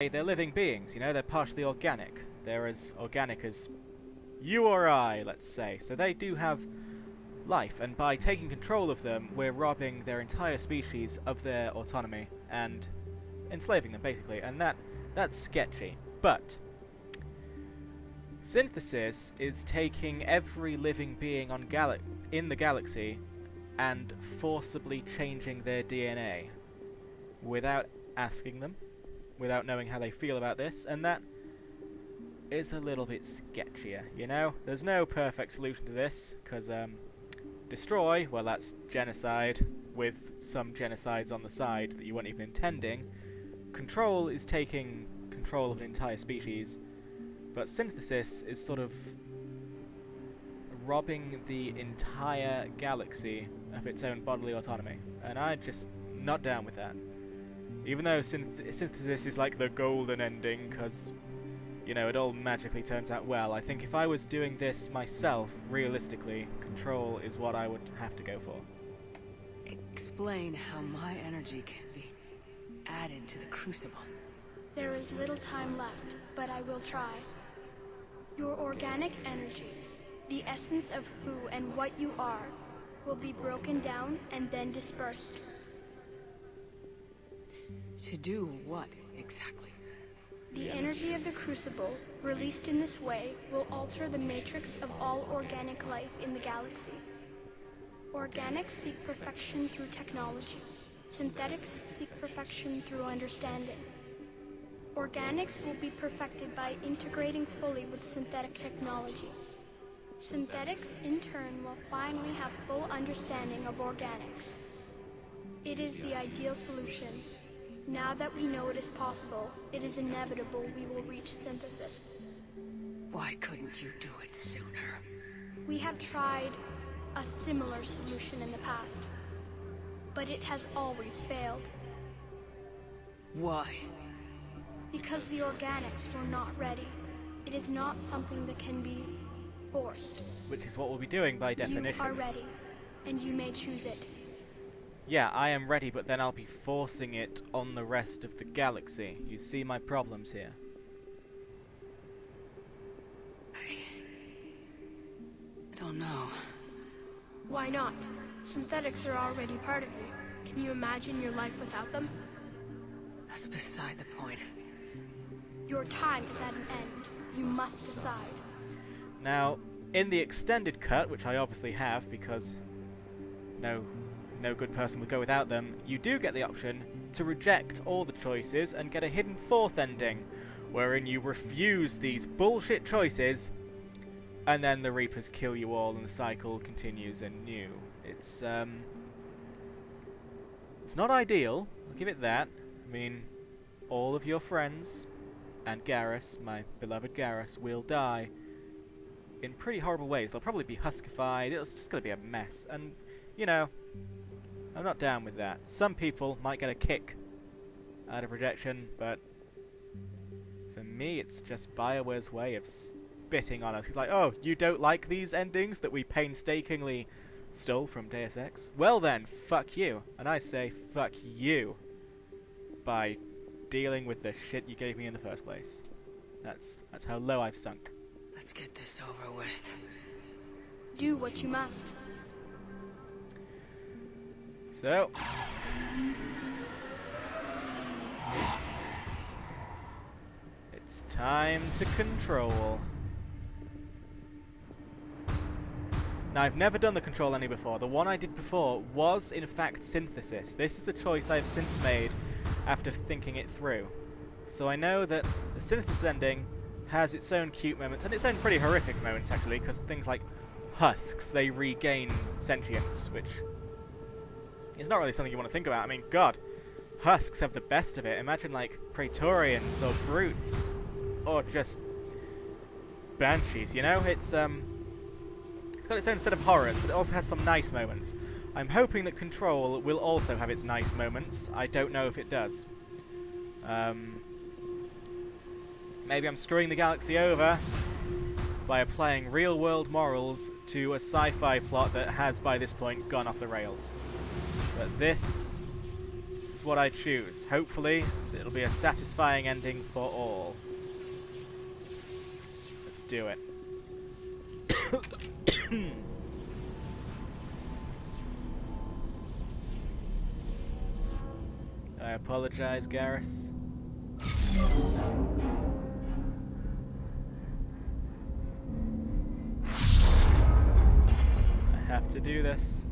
They're living beings, you know, they're partially organic. They're as organic as you or I, let's say. So they do have life, and by taking control of them, we're robbing their entire species of their autonomy and enslaving them, basically. And that's sketchy. But Synthesis is taking every living being on in the galaxy and forcibly changing their DNA without asking them, without knowing how they feel about this, and that is a little bit sketchier, you know? There's no perfect solution to this, because, destroy, well, that's genocide, with some genocides on the side that you weren't even intending. Control is taking control of an entire species, but synthesis is sort of robbing the entire galaxy of its own bodily autonomy, and I'm just not down with that. Even though synthesis is like the golden ending, because, you know, it all magically turns out well, I think if I was doing this myself, realistically, control is what I would have to go for. Explain how my energy can be added to the Crucible. There is little time left, but I will try. Your organic energy, the essence of who and what you are, will be broken down and then dispersed. To do what, exactly? The energy of the Crucible, released in this way, will alter the matrix of all organic life in the galaxy. Organics seek perfection through technology. Synthetics seek perfection through understanding. Organics will be perfected by integrating fully with synthetic technology. Synthetics, in turn, will finally have full understanding of organics. It is the ideal solution. Now that we know it is possible, it is inevitable we will reach synthesis. Why couldn't you do it sooner? We have tried a similar solution in the past, but it has always failed. Why? Because the organics were not ready. It is not something that can be forced. Which is what we'll be doing by definition. You are ready, and you may choose it. Yeah, I am ready, but then I'll be forcing it on the rest of the galaxy. You see my problems here. I don't know. Why not? Synthetics are already part of you. Can you imagine your life without them? That's beside the point. Your time is at an end. You must decide. Now, in the extended cut, which I obviously have because no good person would go without them, you do get the option to reject all the choices and get a hidden fourth ending, wherein you refuse these bullshit choices, and then the Reapers kill you all and the cycle continues anew. It's not ideal, I'll give it that. I mean, all of your friends and Garrus, my beloved Garrus, will die in pretty horrible ways. They'll probably be huskified, it's just gonna be a mess, and, you know, I'm not down with that. Some people might get a kick out of rejection, but for me it's just BioWare's way of spitting on us. He's like, oh, you don't like these endings that we painstakingly stole from Deus Ex? Well then, fuck you. And I say fuck you by dealing with the shit you gave me in the first place. That's how low I've sunk. Let's get this over with. Do what you must. So, it's time to control. Now, I've never done the control any before. The one I did before was, in fact, synthesis. This is a choice I've since made after thinking it through. So I know that the synthesis ending has its own cute moments, and its own pretty horrific moments, actually, because things like husks, they regain sentience, which is not really something you want to think about. I mean, God, husks have the best of it. Imagine, like, Praetorians or brutes, or just banshees, you know? It's got its own set of horrors, but it also has some nice moments. I'm hoping that Control will also have its nice moments. I don't know if it does. Maybe I'm screwing the galaxy over by applying real-world morals to a sci-fi plot that has, by this point, gone off the rails. But this is is what I choose. Hopefully, it'll be a satisfying ending for all. Let's do it. I apologize, Garrus. I have to do this.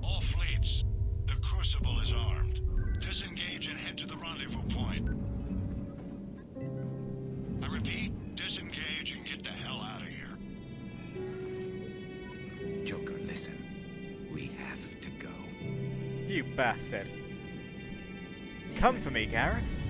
All fleets, the Crucible is armed. Disengage and head to the rendezvous point. I repeat, disengage and get the hell out of here. Joker, listen. We have to go. You bastard. Come for me, Garrus.